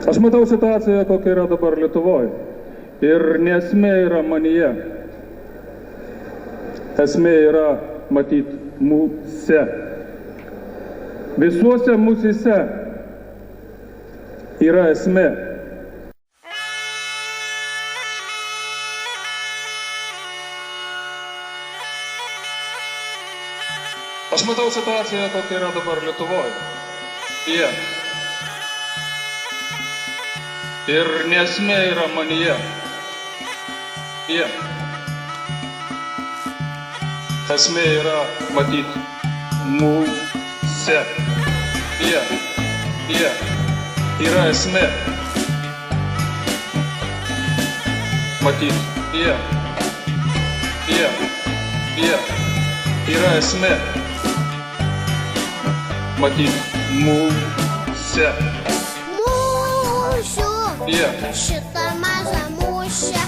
Aš matau situaciją, kokia yra dabar Lietuvoje. Ir nesmė yra manyje. Esmė yra matyti mūse. Visuose mūsise yra esmė. Aš matau situaciją, kokia yra dabar Lietuvoje. Ir nesmė yra manyje. Esmė yra matyti mūse. Yra esmė. Matyti. Yra esmė. Matyti mūse. Šitą mažą mūšę,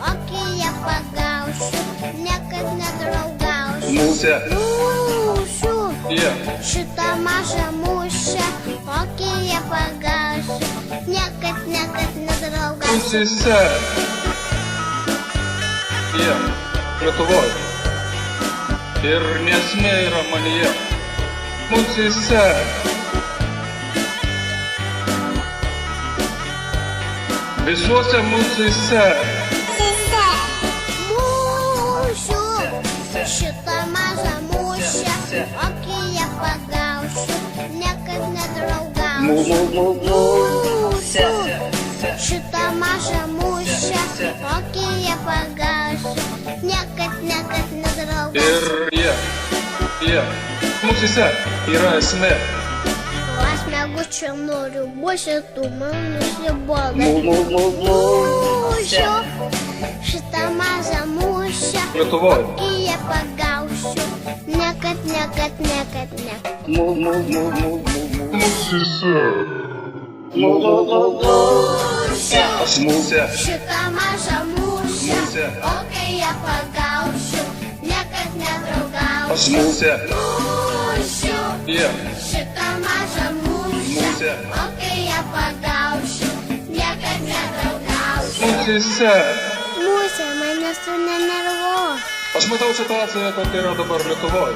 okį ją pagausiu, niekad nedraugausiu. Mūšiu, šitą mažą mūšę, okį ją pagausiu, niekad nedraugausiu. Mūsise. Lietuvoje. Ir nesmė yra manyje. Mūsise. Visuose mūsise. Mūšiu, šitą mažą mūšę, okį ją pagausiu, niekad nedraugausiu. Mūšiu, šitą mažą mūšę, okį ją pagausiu, niekad nedraugausiu. Ir mūsise yra esmė. Aš mėgučiu noriu būsi, tu man nusibodai. Mūšiu, šitą mažą mūšę, okį ją pagausiu, niekad. Mūsise. Šitą mažą mūšę, okį ją pagausiu, niekad nedraugausiu. Mūšiu, šitą mažą mūšę, okį ją pagausiu, niekad nedraugausiu. Mūsise. Mūsė, manęs tu nenervuok. Aš matau situaciją, kokia yra dabar Lietuvoje.